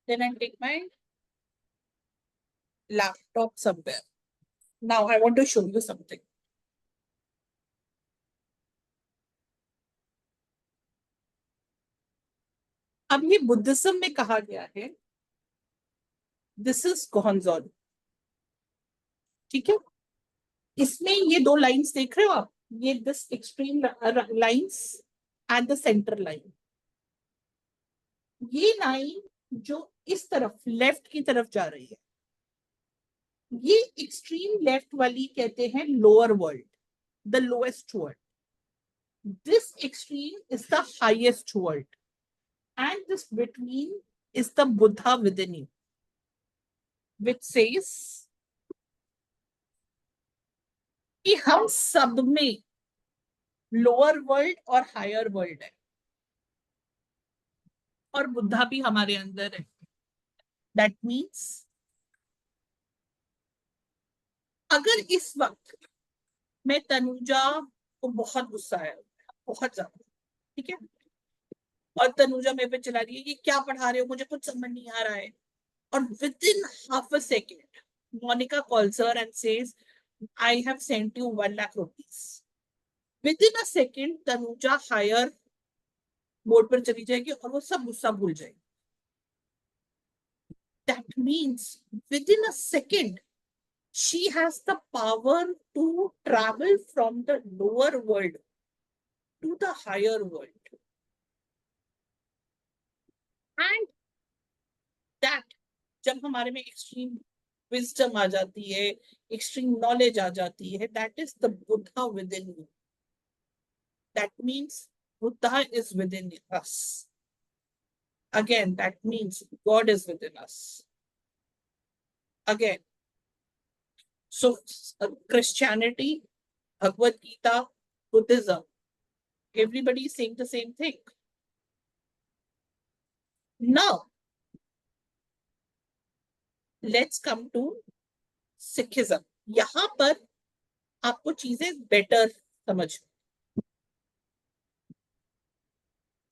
Then I take my laptop somewhere. Now I want to show you something. अब ये Buddhism में कहा गया है, दिस इज गोहनजोन, ठीक है। इसमें ये दो लाइंस देख रहे हो आप, ये this extreme lines and the centre line, ये लाइन जो इस तरफ लेफ्ट की तरफ जा रही है, ये एक्सट्रीम लेफ्ट वाली कहते हैं lower world, the lowest world. This extreme is the highest world, and this between is the Buddha within you, which says कि हम सब में लोअर वर्ल्ड और हायर वर्ल्ड है, और बुद्धा भी हमारे अंदर है. दैट मीन्स अगर इस वक्त मैं तनुजा को बहुत गुस्सा है, बहुत ज्यादा, ठीक है, और तनुजा मेरे पे चला रही है कि क्या पढ़ा रहे हो, मुझे कुछ समझ नहीं आ रहा है, और within half a second Monica calls her and says I have sent you 1 lakh rupees. Within a second, Tanuja higher mode पर चली जाएगी और वो सब गुस्सा भूल जाएगी. That means within a second, she has the power to travel from the lower world to the higher world. And that जब हमारे में extreme wisdom आ जाती है, extreme knowledge आ जाती है, that is the Buddha within you. That means Buddha is within us. Again, that means God is within us. Again, so Christianity, Bhagavad Gita, Buddhism, everybody is saying the same thing. Now, let's come to Sikhism. यहाँ पर आपको चीजें better समझ.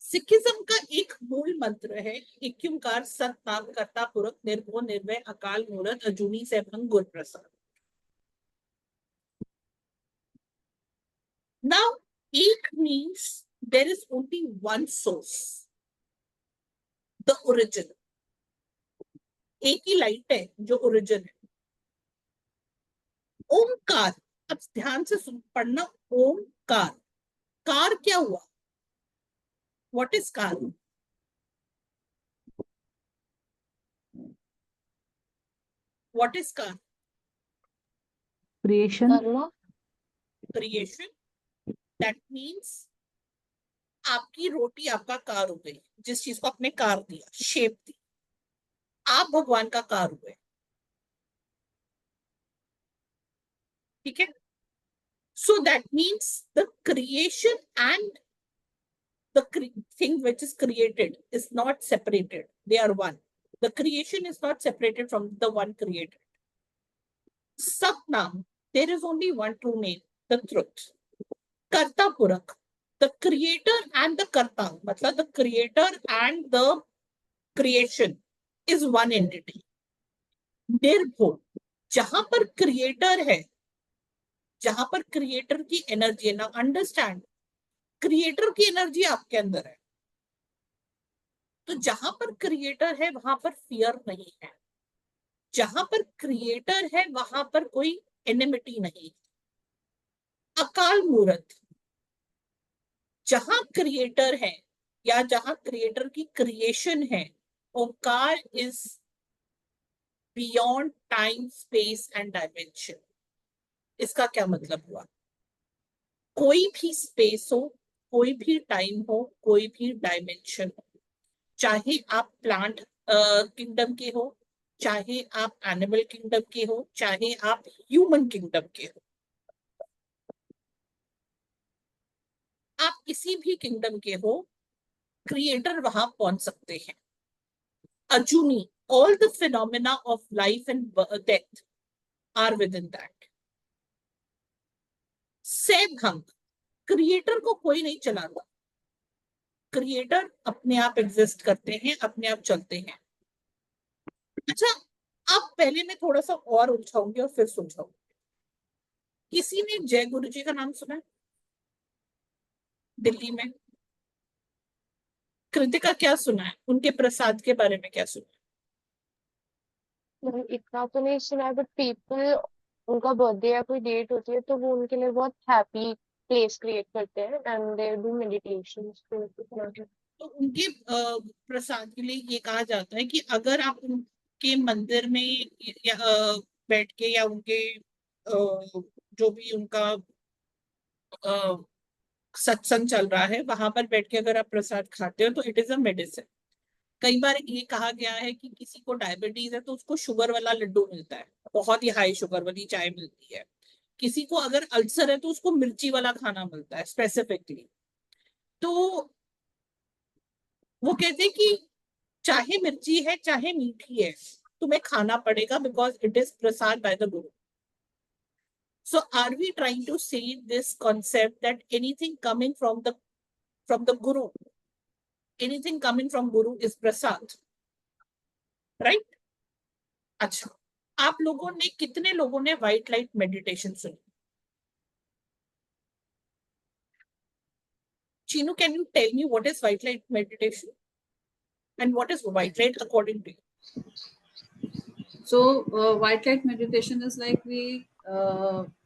Sikhism का एक मूल मंत्र है एक ओंकार सत नाम कर्ता पुरख निर्भो निर्भय अकाल मूर्त अजूनी सैभं गुर प्रसाद. Now, ek means there is only one source, the origin. एक ही लाइट है जो ओरिजिन है. ओमकार, अब ध्यान से पढ़ना, ओमकार, कार क्या हुआ? What is car? What is car? Creation. Creation. That means आपकी रोटी आपका कार हो गई, जिस चीज को आपने कार दिया, शेप दी, आप भगवान का कार हुए, ठीक है. So that means the creation and the thing which is created is not separated. They are one. The creation is not separated from the one created. Satnam, there is only one true name, the truth. Karta Purakh, the creator and the karta, matlab the creator and the creation is one entity. Nirbho, जहां पर creator है, जहां पर creator की energy है ना, understand, creator की energy आपके अंदर है, तो जहां पर क्रिएटर है वहां पर फियर नहीं है, जहां पर क्रिएटर है वहां पर कोई एनिमिटी नहीं. अकाल मूर्त, जहां क्रिएटर है या जहां क्रिएटर की क्रिएशन है, Omkar is beyond time space and dimension. इसका क्या मतलब हुआ? कोई भी स्पेस हो, कोई भी टाइम हो, कोई भी डायमेंशन हो, चाहे आप प्लांट किंगडम के हो, चाहे आप एनिमल किंगडम के हो, चाहे आप ह्यूमन किंगडम के हो, आप किसी भी किंगडम के हो, क्रिएटर वहां पहुंच सकते हैं. अजूनी, all the phenomena of life and death are within that. सैभंग, क्रिएटर को कोई नहीं चलाता, क्रिएटर अपने आप एग्जिस्ट करते हैं, अपने आप चलते हैं. अच्छा, अब पहले मैं थोड़ा सा और उलझाऊंगी और फिर सुलझाऊंगी। किसी ने जय गुरु जी का नाम सुना है दिल्ली में? कृतिका क्या सुना है, उनके प्रसाद के बारे में क्या सुना मतलब इतना तो नहीं सुना है, बट पीपल उनका बर्थडे या कोई डेट होती है तो वो उनके लिए बहुत हैप्पी प्लेस क्रिएट करते हैं एंड दे डू मेडिटेशन। तो इतना है। है? तो उनके प्रसाद के लिए ये कहा जाता है कि अगर आप उनके मंदिर में या, बैठ के या उनके जो भी उनका सत्संग चल रहा है वहां पर बैठ के अगर आप प्रसाद खाते हो तो इट इज अ मेडिसिन। कई बार ये कहा गया है कि किसी को डायबिटीज है तो उसको शुगर वाला लड्डू मिलता है, बहुत ही हाई शुगर वाली चाय मिलती है। किसी को अगर अल्सर है तो उसको मिर्ची वाला खाना मिलता है स्पेसिफिकली। तो वो कहते हैं कि चाहे मिर्ची है चाहे मीठी है, तुम्हें खाना पड़ेगा because it is Prasad by the Guru. So are we trying to say this concept that from the guru, anything coming from guru is prasad, right? अच्छा, आप लोगों ने कितने लोगों ने व्हाइट लाइट मेडिटेशन सुनी? Chinu, can you tell me what is white light meditation and what is white light according to you? So, white light meditation is like we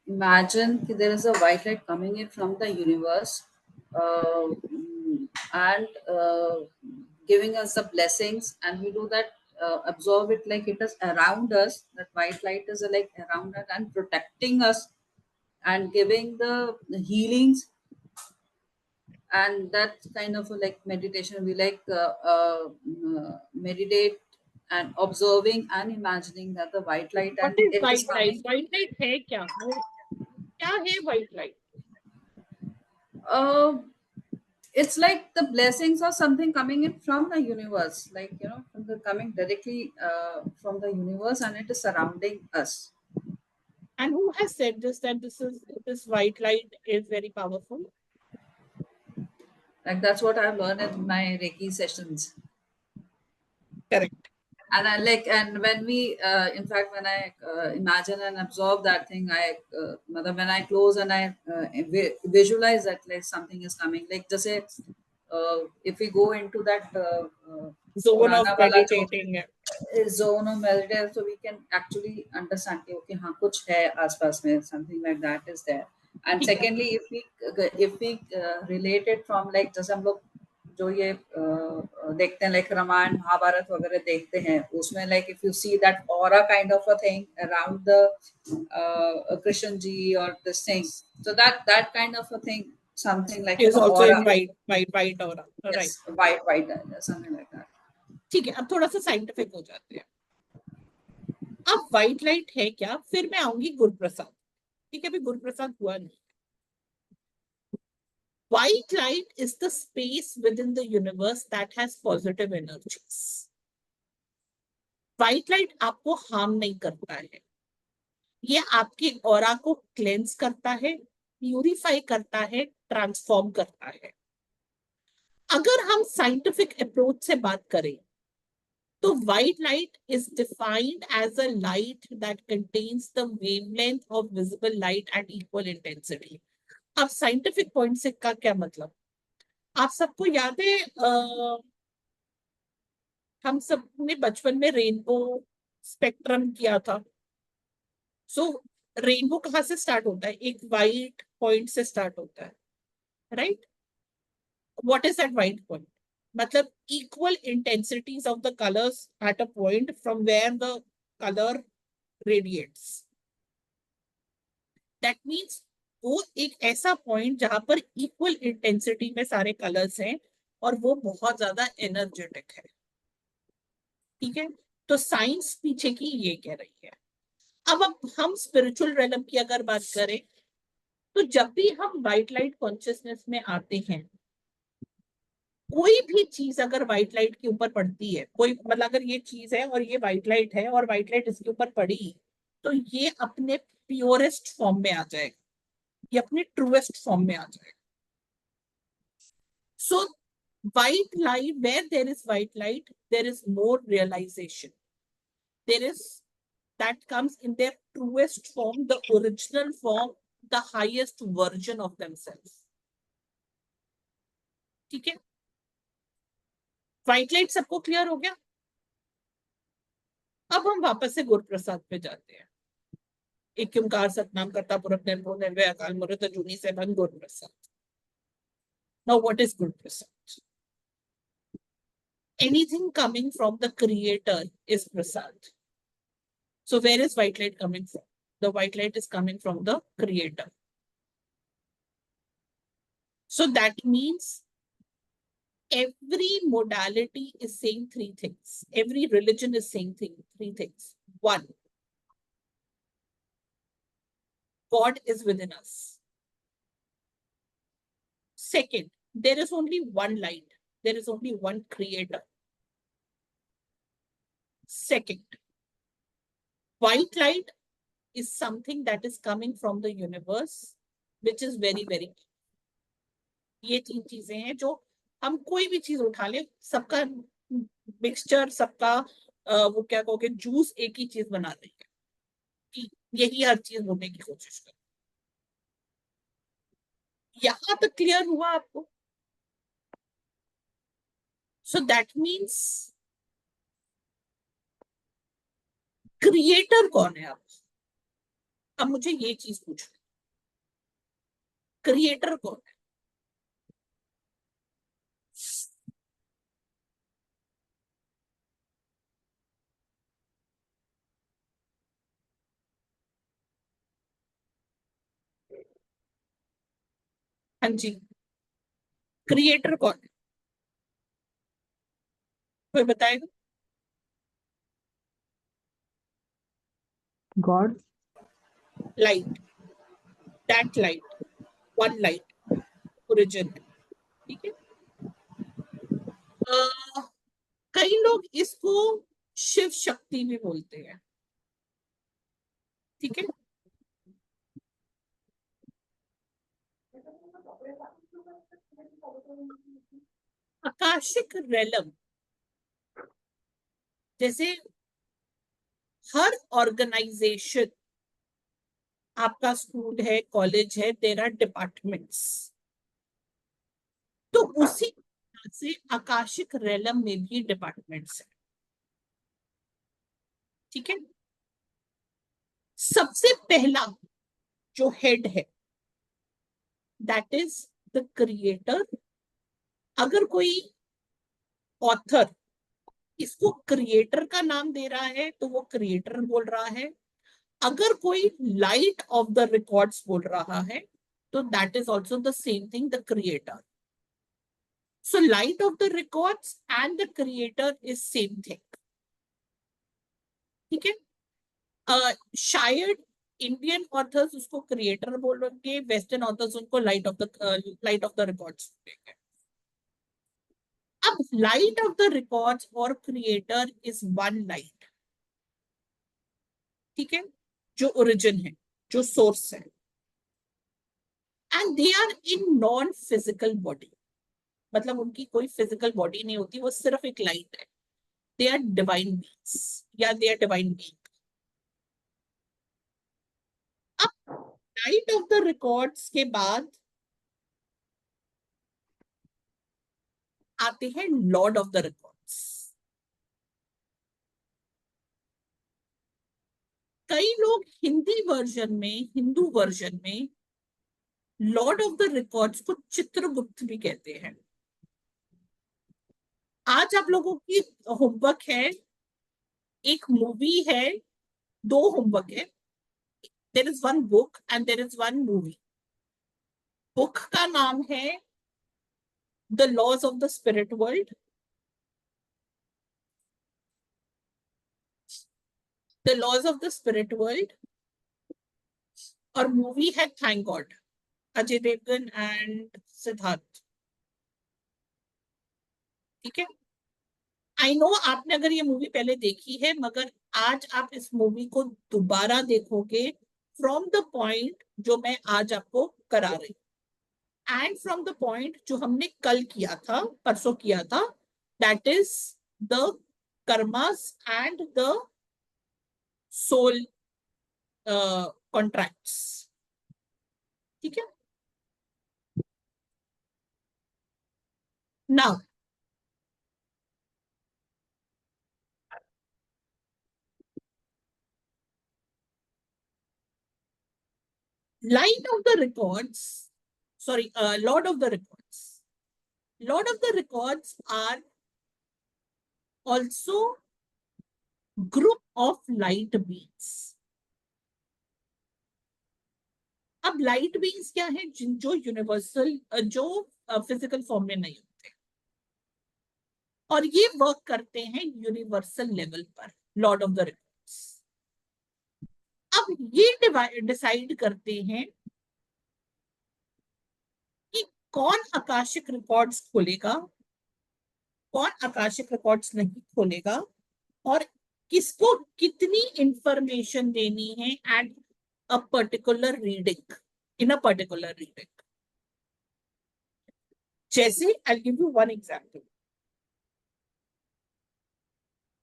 imagine that there is a white light coming in from the universe, and giving us the blessings, and we do that, absorb it like it is around us. That white light is like around us and protecting us and giving the healings, and that kind of like meditation we like meditate and observing and imagining that the white light What and is it is white light? coming. White light है क्या? वो क्या है white light? uh, it's like the blessings or something coming in from the universe, like from the coming directly from the universe, and it is surrounding us. And who has said this that this white light is very powerful? Like that's what I've learned in my Reiki sessions. Correct. And I like, and when we in fact when I imagine and absorb that thing, I when I close and I visualize that like something is coming, like just say if we go into that Zone of purana wala jo meditating है. zone of meditation, so we can actually understand कि okay हाँ कुछ है आसपास में, something like that is there. And ठीक है. secondly, if we relate it from like जैसे हम लोग जो ये देखते हैं लाइक रामायण महाभारत वगैरह देखते हैं, उसमें like if you see that aura kind of a thing around the Krishna ji और this thing, so that kind of a thing, something like Is also aura. in white aura. Yes, Right. white something like that. ठीक है, अब थोड़ा सा scientific हो जाते हैं. अब व्हाइट लाइट है क्या, फिर मैं आऊंगी गुरुप्रसाद. ठीक है, अभी गुरुप्रसाद हुआ नहीं. White light is the space within the universe that has positive energies. White light आपको हार्म नहीं करता है, ये आपके ऑरा को क्लेंस करता है, प्यूरिफाई करता है, ट्रांसफॉर्म करता है. अगर हम साइंटिफिक अप्रोच से बात करें तो white light is defined as a light that contains the wavelength of visible light at equal intensity. अब साइंटिफिक पॉइंट से का क्या मतलब? आप सबको याद है हम सब ने बचपन में रेनबो स्पेक्ट्रम किया था. सो रेनबो कहाँ से स्टार्ट होता है? एक वाइट पॉइंट से स्टार्ट होता है, right? What is that white point? मतलब equal intensities of the colours at a point from where the colour radiates. That means वो एक ऐसा पॉइंट जहां पर इक्वल इंटेंसिटी में सारे कलर्स हैं और वो बहुत ज्यादा एनर्जेटिक है. ठीक है, तो साइंस पीछे की ये कह रही है. अब हम स्पिरिचुअल रेलम की अगर बात करें तो जब भी हम व्हाइट लाइट कॉन्शियसनेस में आते हैं, कोई भी चीज अगर व्हाइट लाइट के ऊपर पड़ती है, कोई मतलब अगर ये चीज है और ये व्हाइट लाइट है और व्हाइट लाइट इसके ऊपर पड़ी, तो ये अपने प्योरेस्ट फॉर्म में आ जाएगा, ये अपने ट्रूएस्ट फॉर्म में आ जाएगा. सो white light, where there is white light there is more realization. there is that comes in their truest form, the original form, the highest version of themselves. ठीक है, white light सबको clear हो गया? अब हम वापस से गुरु प्रसाद पे जाते हैं. एक ओंकार सतनाम करता पुरख निर्भो निर्भय अकाल मूर्त अजूनी सैभं Guru Prasad. Now what is Guru Prasad? Anything coming from the creator is Prasad. So where is white light coming from? The white light is coming from the creator. So that means every modality is saying three things. Every religion is saying three things. One, God is within us. Second, there is only one light. There is only one creator. Second, white light is something that is coming from the universe, which is very, very. ये तीन चीजें हैं जो हम कोई भी चीज उठा ले, सबका मिक्सचर, सबका वो क्या कहोगे, जूस एक ही चीज बना रही है, कि यही हर चीज होने की कोशिश कर. यहां तक क्लियर हुआ आपको? सो दैट मीन्स क्रिएटर कौन है? अब मुझे ये चीज पूछो, क्रिएटर कौन है? हाँ जी, क्रिएटर कौन है? कोई बताएगा? God. Light, that light, one light, origin. ठीक है. कई लोग इसको शिव शक्ति भी बोलते हैं. ठीक है. आकाशिक रेलम, जैसे हर ऑर्गेनाइजेशन, आपका स्कूल है, कॉलेज है, देयर आर डिपार्टमेंट्स, तो उसी तरह से आकाशिक रेलम में भी डिपार्टमेंट्स है. ठीक है. सबसे पहला जो हेड है, दैट इज द क्रिएटर. अगर कोई ऑथर इसको क्रिएटर का नाम दे रहा है तो वो क्रिएटर बोल रहा है. अगर कोई लाइट ऑफ द रिकॉर्ड्स बोल रहा है तो that is also the same thing, the creator. So light of the records and the creator is same thing. ठीक है. शायद इंडियन ऑथर्स उसको क्रिएटर बोलेंगे, वेस्टर्न ऑथर्स उनको लाइट ऑफ द रिकॉर्ड्स बोलेंगे. अब लाइट ऑफ द रिकॉर्ड्स और creator is one light. ठीक है, जो ओरिजिन है, जो सोर्स है, and they are in non physical body. मतलब उनकी कोई फिजिकल बॉडी नहीं होती, वो सिर्फ एक लाइट है. दे आर डिवाइन बीइंग्स या दे आर डिवाइन बीइंग. अब लाइट ऑफ द रिकॉर्ड्स के बाद आते हैं लॉर्ड ऑफ द रिकॉर्ड्स. कई लोग हिंदी वर्जन में, हिंदू वर्जन में लॉर्ड ऑफ द रिकॉर्ड्स को चित्रगुप्त भी कहते हैं. आज आप लोगों की होमवर्क है, एक मूवी है, दो होमवर्क है. There is one book and there is one movie. Book का नाम है the laws of the spirit world. The laws of the spirit world. और मूवी है thank God, Ajay Devgan and Siddharth. ठीक है. आई नो आपने अगर ये मूवी पहले देखी है, मगर आज आप इस मूवी को दोबारा देखोगे फ्रॉम द पॉइंट जो मैं आज आपको करा रही, एंड फ्रॉम द पॉइंट जो हमने कल किया था, परसों किया था, that is the karmas and the soul contracts. ठीक है। Now line of the records, sorry, lot of the records. Lot of the records are also group of light beings. अब लाइट बीइंग्स क्या है, जो यूनिवर्सल, जो physical form में नहीं होते और ये वर्क करते हैं यूनिवर्सल लेवल पर, लॉर्ड ऑफ द रिकॉर्ड्स। अब ये डिसाइड करते हैं कि कौन आकाशिक रिकॉर्ड्स खोलेगा, कौन आकाशिक रिकॉर्ड्स नहीं खोलेगा, और किसको कितनी इंफॉर्मेशन देनी है at a particular reading, in a particular reading. जैसे I give you one example,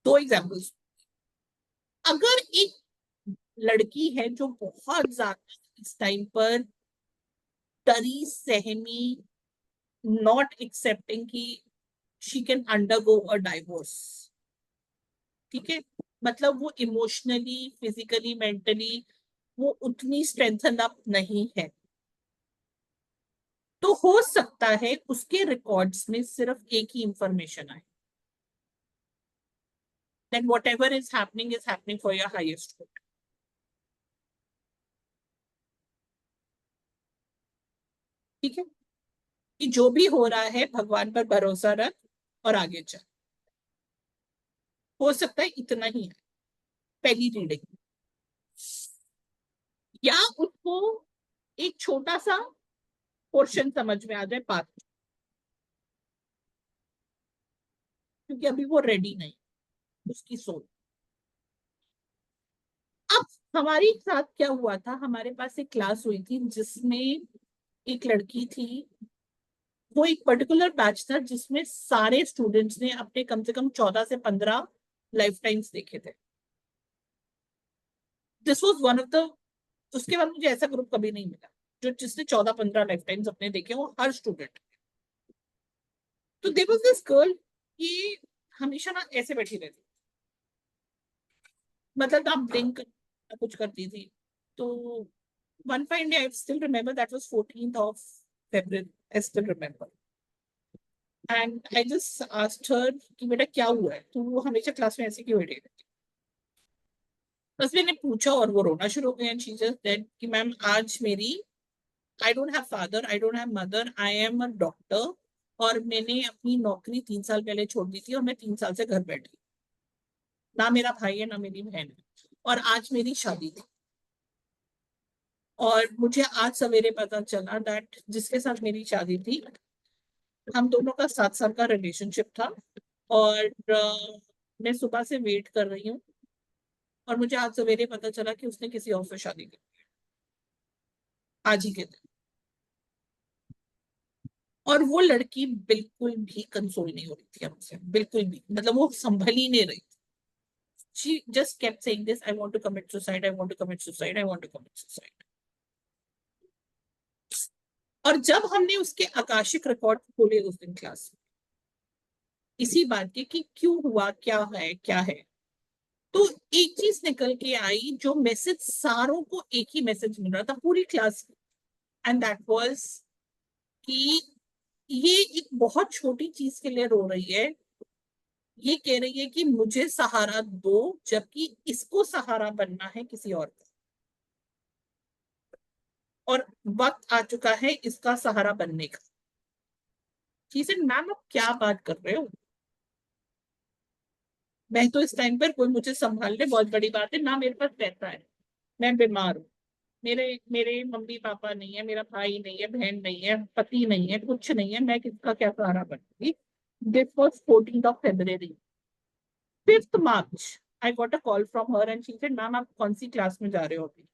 दो एग्जांपल्स। अगर एक लड़की है जो बहुत ज्यादा इस टाइम पर डरी सहमी, नॉट एक्सेप्टिंग कि she can undergo a divorce, ठीक है, मतलब वो इमोशनली, फिजिकली, मेंटली वो उतनी स्ट्रेंथन अप नहीं है, तो हो सकता है उसके रिकॉर्ड्स में सिर्फ एक ही इंफॉर्मेशन आए, then whatever is happening for your highest good। ठीक है, कि जो भी हो रहा है भगवान पर भरोसा रख और आगे चल। हो सकता है इतना ही है पहली रीडिंग, या उसको एक छोटा सा पोर्शन समझ में आ जाए पाठ, क्योंकि अभी वो रेडी नहीं उसकी सोच। अब हमारे साथ क्या हुआ था, हमारे पास एक क्लास हुई थी जिसमें एक लड़की थी, वो एक पर्टिकुलर बैच था जिसमें सारे स्टूडेंट्स ने अपने कम से कम 14 से 15 लाइफ टाइम्स देखे थे। This was one of the, उसके बाद मुझे ऐसा ग्रुप कभी नहीं मिला जो जिसने 14-15 लाइफ टाइम्स अपने देखे, वो हर स्टूडेंट। तो देयर वाज दिस गर्ल, ये हमेशा ना ऐसे बैठी रहती, मतलब आप ब्लिंक कुछ करती थी। तो one fine day I still remember, that was 14th of February, I still remember, and I just asked her कि बेटा क्या हुआ है, तो वो हमेशा क्लास में ऐसे क्यों बैठी रहती। बस मैंने पूछा और वो रोना शुरू हो गया, and she just said कि मैम आज मेरी, I don't have father, I don't have mother, I am a doctor, और मैंने अपनी नौकरी 3 साल पहले छोड़ दी थी और मैं 3 साल से घर बैठी, ना मेरा भाई है ना मेरी बहन है, और आज मेरी शादी थी, और मुझे आज सवेरे पता चला दैट जिसके साथ मेरी शादी थी, हम दोनों का 7 साल का रिलेशनशिप था, और मैं सुबह से वेट कर रही हूँ, और मुझे आज सवेरे पता चला कि उसने किसी और से शादी की आज ही के दिन। और वो लड़की बिल्कुल भी कंसोल नहीं हो रही थी हमसे, बिल्कुल भी, मतलब वो संभल ही नहीं रही थी। She just kept saying this, I want to commit suicide, I want to commit suicide, I want to commit suicide। और जब हमने उसके आकाशिक रिकॉर्ड खोले उस दिन क्लास में, इसी बात के कि क्यों हुआ, क्या है, तो एक चीज निकल के आई, जो मैसेज सारों को एक ही मैसेज मिल रहा था पूरी क्लास में, एंड दैट वाज कि ये एक बहुत छोटी चीज के लिए रो रही है, ये कह रही है कि मुझे सहारा दो, जबकि इसको सहारा बनना है किसी और का, और वक्त आ चुका है इसका सहारा बनने का। ठीक है मैम, आप क्या बात कर रहे हो, मैं तो इस टाइम पर कोई मुझे संभाल ले बहुत बड़ी बात है, ना मेरे पास पैसा है, मैं बीमार हूँ, मेरे मेरे मम्मी पापा नहीं है, मेरा भाई नहीं है, बहन नहीं है, पति नहीं है, कुछ नहीं है, मैं किसका क्या सहारा बनूंगी। This was 14th of February। 5th March I got a call from her and she said ma'am आप कौन सी क्लास में जा रहे हो अभी।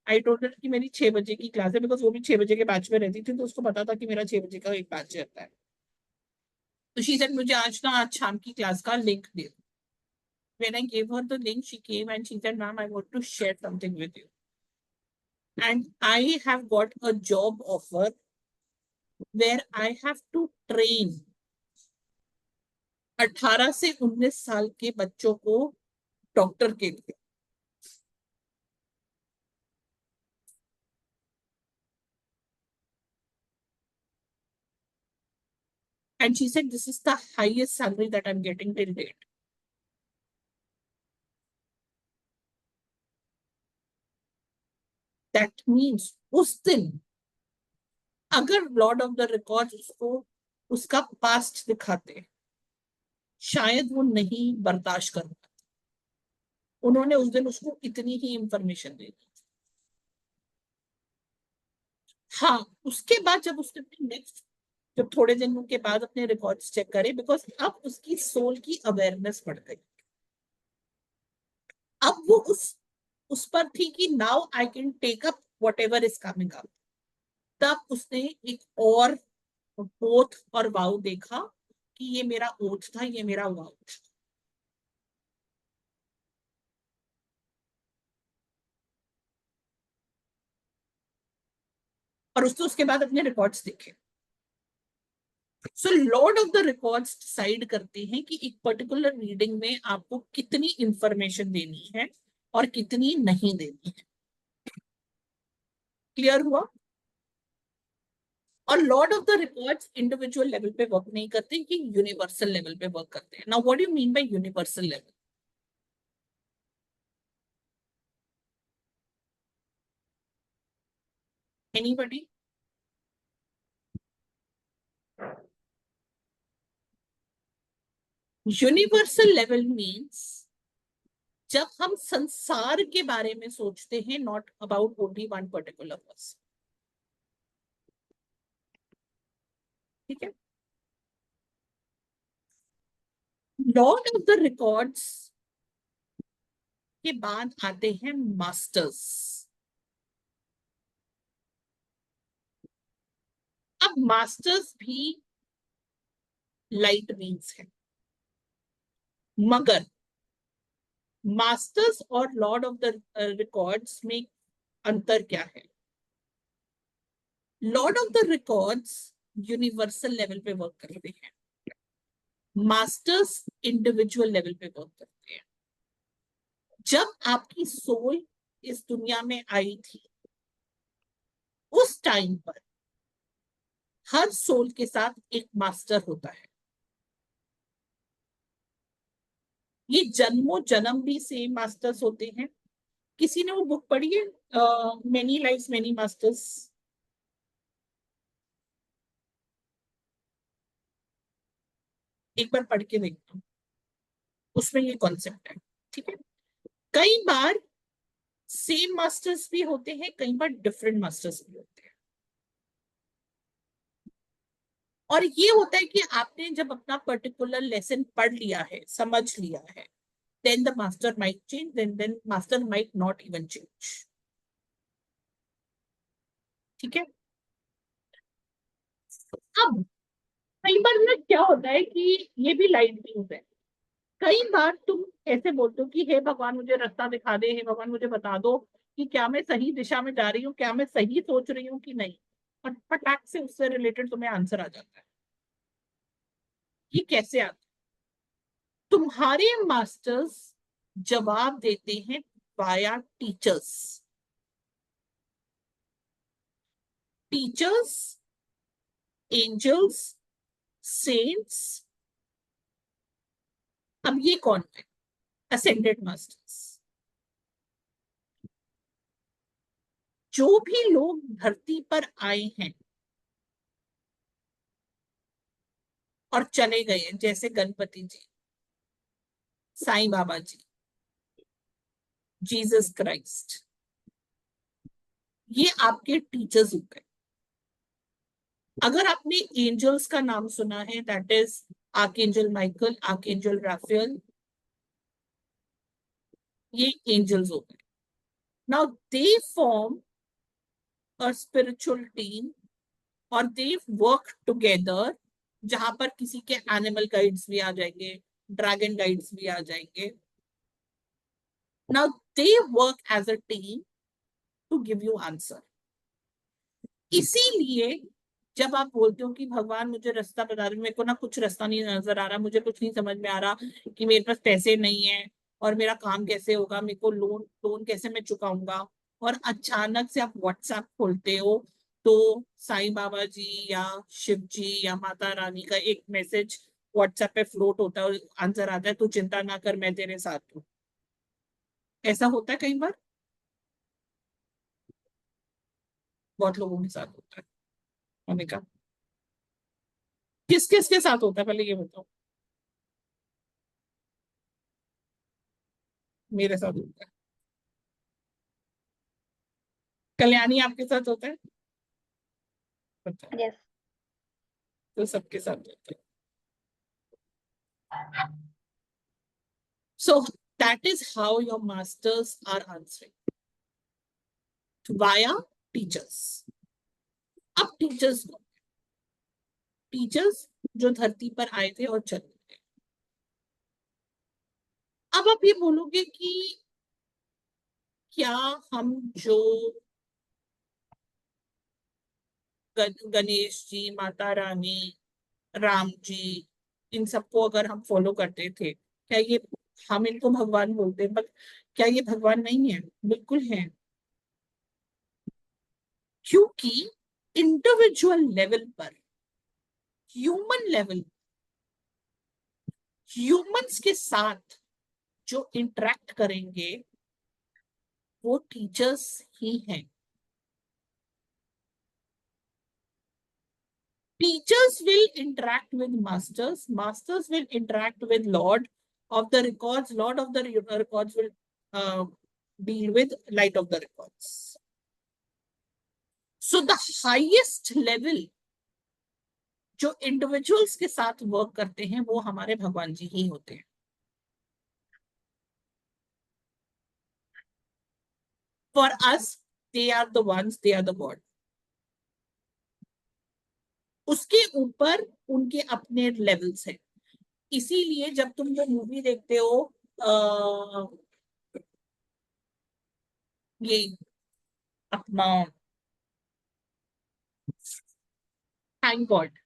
आई टोल्ड हर कि मेरी 6 बजे की क्लास है, बिकॉज वो भी 6 बजे के बैच में रहती थी, तो उसको पता था कि मेरा 6 बजे का एक बैच रहता है। तो शी सेड मुझे आज ना, आज शाम की क्लास का लिंक दे दो। when I gave her the link, she came and she said, "Ma'am, I want to share something with you." And I have got a job offer where I have to train 18 से 19 साल के बच्चों को doctor के लिए. And she said, "This is the highest salary that I'm getting till date." That means उस दिन अगर लॉर्ड ऑफ द रिकॉर्ड्स उसको उसका पास्ट दिखाते, शायद वो नहीं बर्दाश्त कर पाते. उन्होंने उस दिन उसको इतनी ही इंफॉर्मेशन दे दी. हाँ, उसके बाद जब उसने नेक्स्ट, जब थोड़े दिनों के बाद अपने रिकॉर्ड्स चेक करे, बिकॉज अब उसकी सोल की अवेयरनेस बढ़ गई. अब वो उस पर थी कि now I can take up whatever is coming up. तब उसने एक और ओथ और वाव देखा कि ये मेरा ओथ था, ये मेरा वाव था. और उसने उसके बाद अपने रिकॉर्ड्स देखे. So lord of the records decide करते हैं कि एक पर्टिकुलर रीडिंग में आपको कितनी इंफॉर्मेशन देनी है और कितनी नहीं देनी है. क्लियर हुआ? और Lord of the records individual level पे वर्क नहीं करते कि यूनिवर्सल लेवल पे वर्क करते हैं. Now what do you mean by universal level? Anybody? Universal level means जब हम संसार के बारे में सोचते हैं, not about only one particular person. ठीक है? लॉर्ड ऑफ द रिकॉर्ड्स के बाद आते हैं मास्टर्स. अब मास्टर्स भी लाइट बींग्स है, मगर मास्टर्स और लॉर्ड ऑफ द रिकॉर्ड्स में अंतर क्या है? Lord of the records universal level पे वर्क करते हैं, मास्टर्स इंडिविजुअल लेवल पे वर्क करते हैं. जब आपकी सोल इस दुनिया में आई थी, उस टाइम पर हर सोल के साथ एक मास्टर होता है. ये जन्मों जन्म भी सेम मास्टर्स होते हैं. किसी ने वो बुक पढ़ी है, मेनी लाइव्स मेनी मास्टर्स? एक बार पढ़ के देखो, उसमें ये कॉन्सेप्ट है. ठीक है? कई बार सेम मास्टर्स भी होते हैं, कई बार डिफरेंट मास्टर्स भी होते हैं. और ये होता है कि आपने जब अपना पर्टिकुलर लेसन पढ़ लिया है, समझ लिया है, then the master might change, then master might not even change. ठीक है? अब कई बार ना क्या होता है कि ये भी लाइट बीम्स है. कई बार तुम ऐसे बोलते हो कि हे भगवान मुझे रास्ता दिखा दे, हे भगवान मुझे बता दो कि क्या मैं सही दिशा में जा रही हूँ, क्या मैं सही सोच रही हूँ कि नहीं. और फटाक से उससे रिलेटेड तुम्हें आंसर आ जाता है. ये कैसे आता है? तुम्हारे मास्टर्स जवाब देते हैं via teachers. Teachers, angels, saints. अब ये कौन है? Ascended masters. जो भी लोग धरती पर आए हैं और चले गए हैं, जैसे गणपति जी, साईं बाबा जी, जीसस क्राइस्ट, ये आपके टीचर्स हो गए. अगर आपने एंजल्स का नाम सुना है, that is archangel Michael, archangel Raphael, ये एंजल्स हो गए. Now they form a spiritual team और दे वर्क टुगेदर, जहां पर किसी के एनिमल गाइड्स भी आ जाएंगे, ड्रैगन गाइड्स भी आ जाएंगे. Now they work as a team to give you answer. इसीलिए जब आप बोलते हो कि भगवान मुझे रास्ता बता रहे, मेरे को ना कुछ रास्ता नहीं नजर आ रहा, मुझे कुछ नहीं समझ में आ रहा कि मेरे पास पैसे नहीं है और मेरा काम कैसे होगा, मेरे को लोन कैसे मैं चुकाऊंगा, और अचानक से आप व्हाट्सएप खोलते हो तो साईं बाबा जी या शिव जी या माता रानी का एक मैसेज व्हाट्सएप पे फ्लोट होता है और आंसर आता है, तू चिंता ना कर, मैं तेरे साथ हूँ। ऐसा होता है कई बार, बहुत लोगों के साथ होता है। मैंने कहा किस किस के साथ होता है, पहले ये बताओ। मेरे साथ होता है। कल्याणी आपके साथ होता है? पता है। Yes. तो सबके साथ होता है। So that is how your masters are answering via teachers. अब टीचर्स जो धरती पर आए थे और चले गए। अब आप ये बोलोगे कि क्या हम जो गणेश जी, माता रानी, राम जी, इन सबको अगर हम फॉलो करते थे, क्या ये, हम इनको भगवान बोलते हैं, बट क्या ये भगवान नहीं है? बिल्कुल है। क्योंकि इंडिविजुअल लेवल पर, ह्यूमन लेवल, ह्यूमंस के साथ जो इंटरेक्ट करेंगे वो टीचर्स ही हैं। Teachers will interact with masters, masters will interact with Lord of the records, lord of the records will deal with light of the records. So the highest level जो individuals के साथ work करते हैं वो हमारे भगवान जी ही होते हैं। For us, they are the ones, they are the God. उसके ऊपर उनके अपने लेवल्स हैं। इसीलिए जब तुम वो मूवी देखते हो ये अपना थैंक गॉड,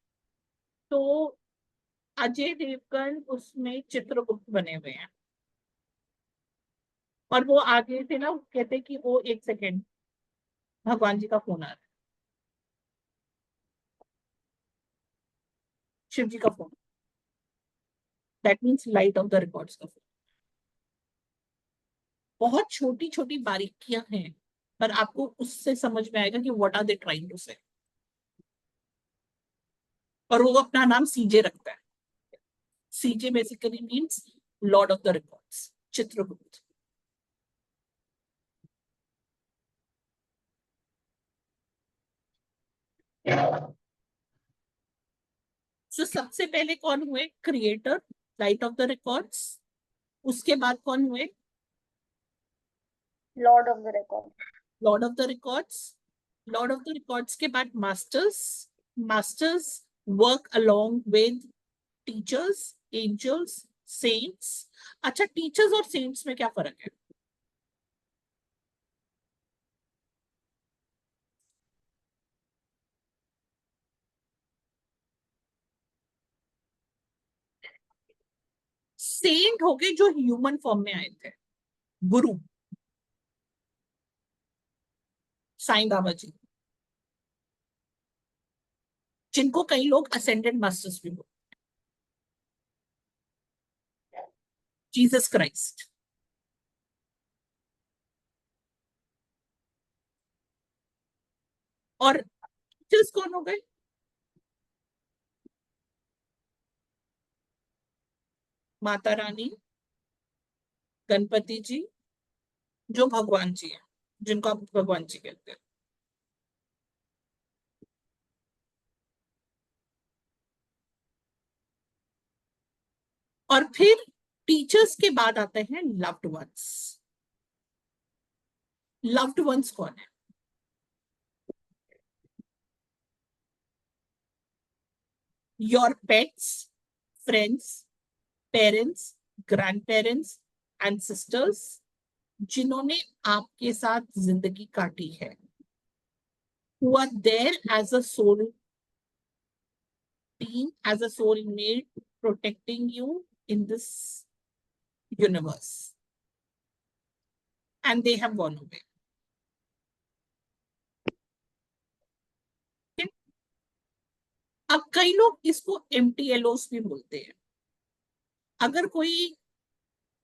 तो अजय देवगन उसमें चित्रगुप्त बने हुए हैं और वो आगे से ना कहते कि वो एक सेकेंड, भगवान जी का फोन आ रहा है, शिव जी का phone, that means light of the records का फोन। बहुत छोटी छोटी बारीकियां हैं पर आपको उससे समझ में आएगा कि what are they trying to say. और वो अपना नाम सीजे रखता है। CJ basically means lord of the records, Chitragupta. So, सबसे पहले कौन हुए? Creator, light of the records. उसके बाद कौन हुए? Lord of the record. Lord of the records. Lord of the records के बाद masters. Masters work along with teachers, angels, saints. अच्छा, टीचर्स और सेंट्स में क्या फर्क है? सेंट हो गए जो ह्यूमन फॉर्म में आए थे, गुरु, साईं बाबा जी, जिनको कई लोग असेंडेड मास्टर्स भी बोलते, जीसस क्राइस्ट। और टीचर्स कौन हो गए? माता रानी, गणपति जी, जो भगवान जी हैं, जिनको आप भगवान जी कहते हैं। और फिर टीचर्स के बाद आते हैं लव्ड वंस। लव्ड वंस कौन है? Your pets, friends, parents, grand parents, ancestors, जिन्होंने आपके साथ जिंदगी काटी है, who are there as a soul team, as a soulmate, protecting you in this universe, and they have gone away. Okay? अब कई लोग इसको MTLOs भी बोलते हैं. अगर कोई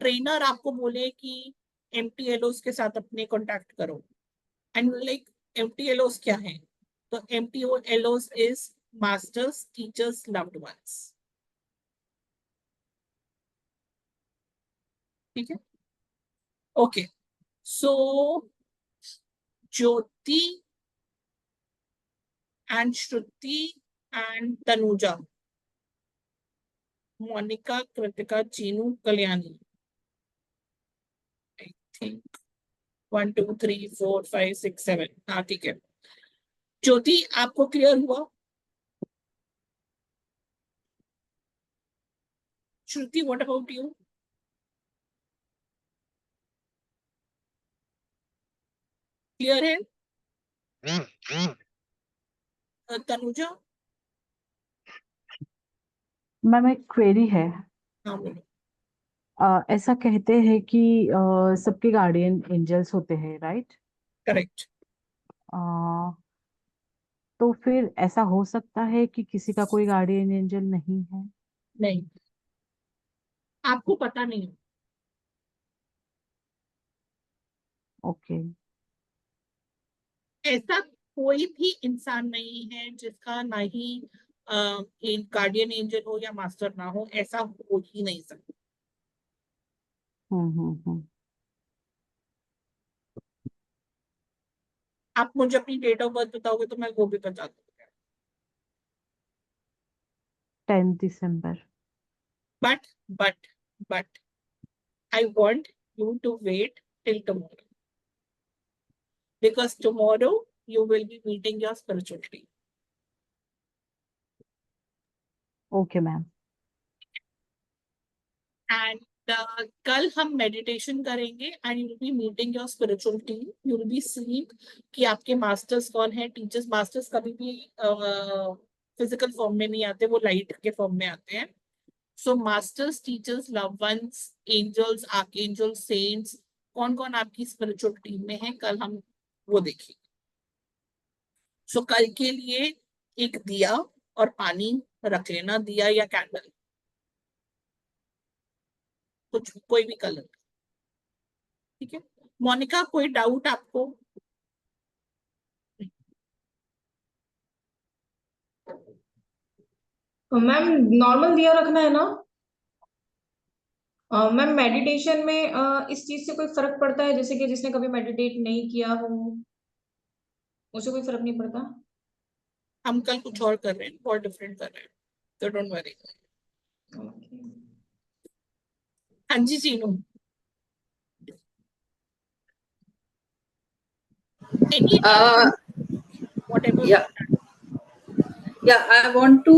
ट्रेनर आपको बोले कि MTLOs के साथ अपने कॉन्टैक्ट करो, एंड लाइक MTLOs क्या है, तो MTLOs is masters teachers loved ones. ठीक है. Okay, so Jyoti and Shruti and Tanuja, Monica, Kritika, Chinu, Kalyani. I think 1, 2, 3, 4, 5, 6, 7. हाँ ठीक है. ज्योति आपको क्लियर हुआ? Shruti, what about you? Clear है? तनुजा? मैम एक क्वेरी है। हाँ बोलो. ऐसा कहते हैं कि सबके गार्डियन एंजल्स होते हैं, राइट? करेक्ट. तो फिर ऐसा हो सकता है कि किसी का कोई गार्डियन एंजल नहीं है? नहीं, आपको पता नहीं. ओके. ऐसा कोई भी इंसान नहीं है जिसका ना ही एक गार्डियन एंजल हो या मास्टर ना हो. ऐसा हो ही नहीं सकता. हम्म. आप मुझे अपनी डेट ऑफ बर्थ बताओगे तो मैं वो भी बता दूंगा. 10 दिसंबर। but I want you to wait till tomorrow, because tomorrow you will be meeting your spiritual team. Okay ma'am. And कल हम मेडिटेशन करेंगे and you will be meeting your spiritual team. You will be seeing कि आपके masters कौन है. Teachers masters कभी भी physical form में नहीं आते, वो लाइट के फॉर्म में आते हैं. So masters, teachers, love ones, angels, archangels, saints, कौन कौन आपकी स्पिरिचुअल टीम में है, कल हम वो देखेंगे. सो कल के लिए एक दिया और पानी रख लेना, दिया या कैंडल, कुछ कोई भी कलर. ठीक है. मोनिका, कोई डाउट आपको? मैम नॉर्मल दिया रखना है ना? मैम मेडिटेशन में इस चीज से कोई फर्क पड़ता है, जैसे कि जिसने कभी मेडिटेट नहीं किया हो उसे कोई फर्क नहीं पड़ता? हम कल कुछ और कर रहे हैं, बहुत डिफरेंट कर रहे हैं, तो डोंट वरी. हाँ जी Chinu. Any whatever. Yeah, I want to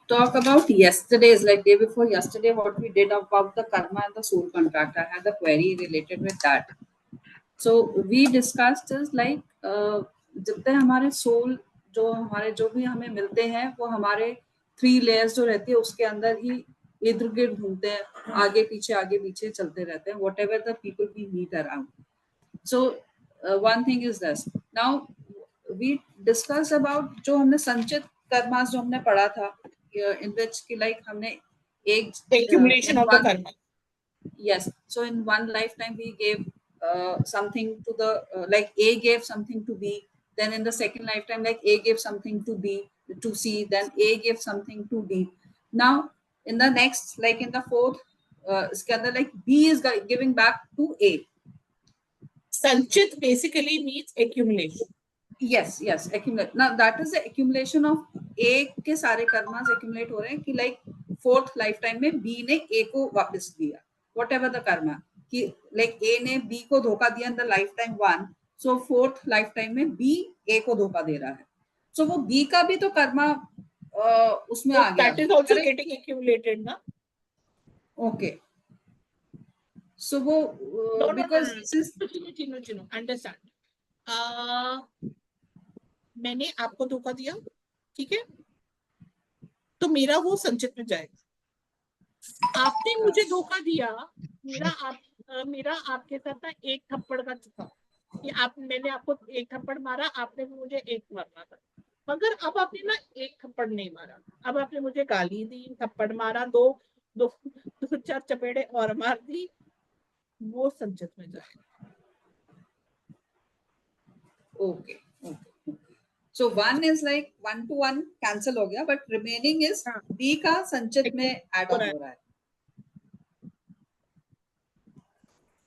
talk about yesterday's, like day before yesterday, what we did about the karma and the soul contract. I had a query related with that. So we discussed is like जितने हमारे soul जो भी हमें मिलते हैं वो हमारे 3 layers जो रहती है उसके अंदर ही इर्द गिर्द घूमते हैं, आगे पीछे चलते रहते हैं, whatever the people we meet around. So one thing is this. Now we discuss about जो हमने संचित कर्मास जो हमने पढ़ा था, in which की like हमने एक accumulation of the karma. Yes. So in one lifetime we gave something to the like A gave something to B. Then in the second lifetime, like A gave something to B to C. Then A gave something to D. Now in the next, like in the fourth, इसके अंदर like B is giving back to A. Sanchit basically means accumulation. Yes, accumulate. Now that is the accumulation of A के सारे karmas accumulate हो रहे हैं कि like fourth lifetime में B ने A को वापस दिया, whatever the karma, कि like A ने B को धोखा दिया in the lifetime 1, so fourth lifetime में B A को धोखा दे रहा है, so वो B का भी तो कर्मा उसमें So आ गया. that is also getting accumulated ना. Okay. So वो No, because this is Chino understand. मैंने आपको धोखा दिया, ठीक है, तो मेरा वो संचित में जाएगा। आपने मुझे धोखा दिया, मेरा आपके साथ ना एक थप्पड़ का चुका कि मैंने आपको एक थप्पड़ मारा, आपने भी मुझे एक मारना था, मगर अब आपने ना एक थप्पड़ नहीं मारा, अब आपने मुझे गाली दी, थप्पड़ मारा, दो दो दो चार चपेड़े और मार दी, वो संचित में जाएगा। okay. So one is like 1 to 1 cancel हो गया, but remaining is हाँ, B का संचित में add on हो रहा है.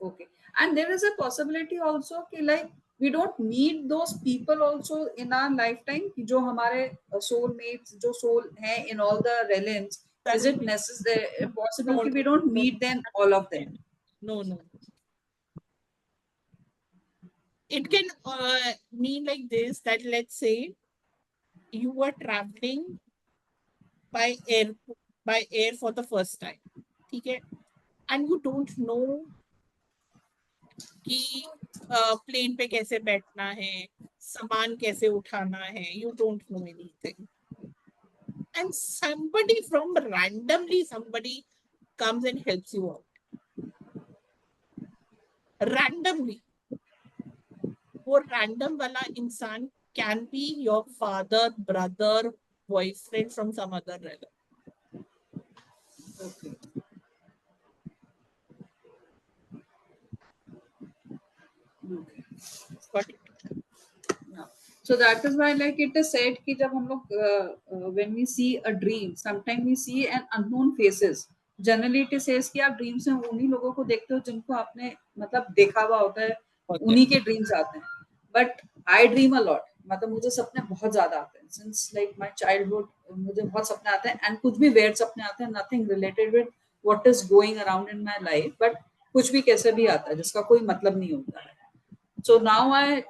Okay, and there is a possibility also कि like we don't meet those people also in our lifetime कि जो हमारे soul mates, जो soul हैं in all the realms. Is it necessary possible कि we don't meet them, all of them? No. It can mean like this, that let's say you were traveling by air for the first time, ठीक है, and you don't know कि plane पे कैसे बैठना है, सामान कैसे उठाना है, you don't know anything, and somebody comes and helps you out randomly. वो random वाला इंसान can be your father, brother, boyfriend from some other relative. Okay. Got it? Yeah. So that is why like it is said कि जब हम लोग when we see a dream, sometimes we see an unknown faces. Generally it is says कि आप dreams में उन्हीं लोगों को देखते हो जिनको आपने मतलब देखा हुआ होता है, उन्हीं के dreams आते हैं. But I dream a lot. मतलब मुझे सपने बहुत ज्यादा आते हैं. Since like my childhood मुझे बहुत सपने आते हैं, and कुछ भी weird सपने आते हैं, nothing related with what is going around in my life, but कुछ भी कैसे भी आता है जिसका कोई मतलब नहीं होता है. So now I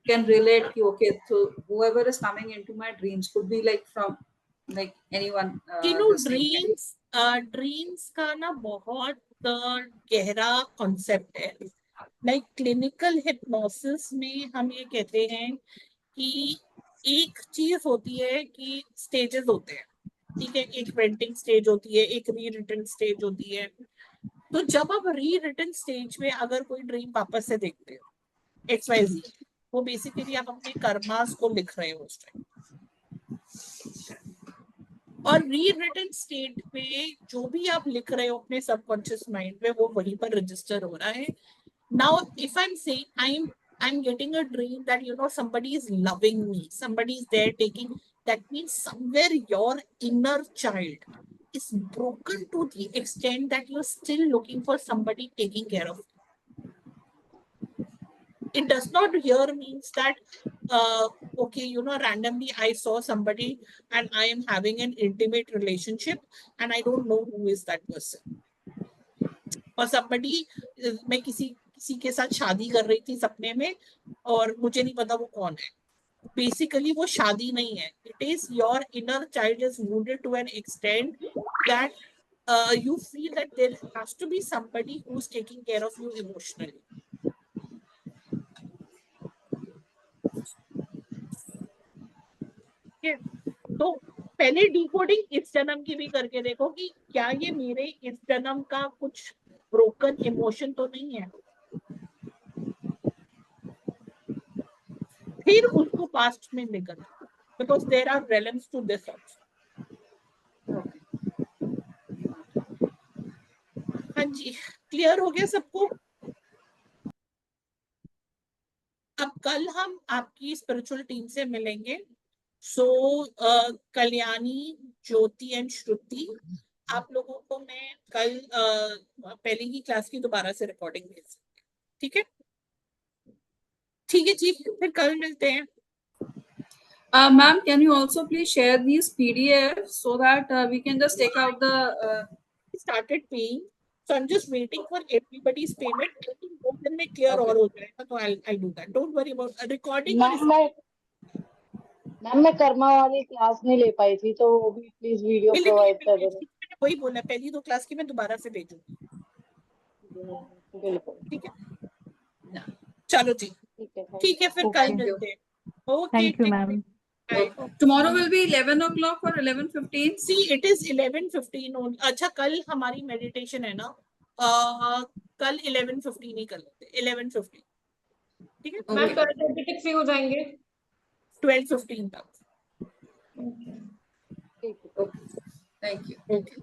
can relate कि okay, so whoever is coming into my dreams could be like from like anyone. This thing. Dreams का ना बहुत गहरा कॉन्सेप्ट है. लाइक क्लिनिकल हिप्नोसिस में हम ये कहते हैं कि एक चीज होती है कि स्टेजेस होते हैं, ठीक है, एक प्रिंटिंग स्टेज होती है, एक री रिटन स्टेज होती है. तो जब आप री रिटन स्टेज में अगर कोई ड्रीम वापस से देखते हो XYZ, वो बेसिकली आप अपने कर्मास को लिख रहे हो उस टाइम. और री रिटन स्टेट में जो भी आप लिख रहे हो अपने सबकॉन्शियस माइंड में, वो वहीं पर रजिस्टर हो रहा है. Now if I am saying I'm getting a dream that somebody is loving me, somebody is there taking, that means somewhere your inner child is broken to the extent that you're still looking for somebody taking care of you. It does not here means that okay, randomly I saw somebody and I am having an intimate relationship and I don't know who is that person. और somebody मैं किसी के साथ शादी कर रही थी सपने में और मुझे नहीं पता वो कौन है. बेसिकली वो शादी नहीं है. It is your inner child is wounded to an extent that you feel that there has to be somebody who's taking care of you emotionally. Okay. तो पहले डिकोडिंग इस जन्म की भी करके देखो कि क्या ये मेरे इस जन्म का कुछ ब्रोकन इमोशन तो नहीं है. फिर उसको पास्ट में लेकर, because there are realms to this also. हाँ जी, क्लियर हो गया सबको. अब कल हम आपकी स्पिरिचुअल टीम से मिलेंगे. सो कल्याणी, ज्योति एंड श्रुति, आप लोगों को मैं कल पहले ही क्लास की दोबारा से रिकॉर्डिंग भेज सकती. ठीक है, ठीक है जी, फिर कल मिलते हैं. Ma'am, can you also please share these PDFs so that we can just take out the. Started paying, so I'm just waiting for everybody's payment. I think both दिन में clear और हो जाएगा, तो I'll do that. Don't worry about recording. Ma'am मैं कर्मा वाली class नहीं ले पाई थी, तो वो भी प्लीज वीडियो प्रोवाइड कर देना. वही बोला, पहली 2 क्लास की मैं दोबारा से भेजूंगी. बिल्कुल ठीक है, चलो जी, ठीक है ठीक है, फिर Okay. कल Thank you. मिलते हैं। Okay, Thank you, ma'am. Tomorrow will be 11 o'clock or 11:15. See it is 11:15 only. अच्छा, कल हमारी मेडिटेशन है ना, कल 11:15 ही कर लेते, 11:15, ठीक है, मैम Okay. 12:30 तक फ्री हो जाएंगे? 12:15 तक। Okay. ठीक है Okay. Thank you. ओके।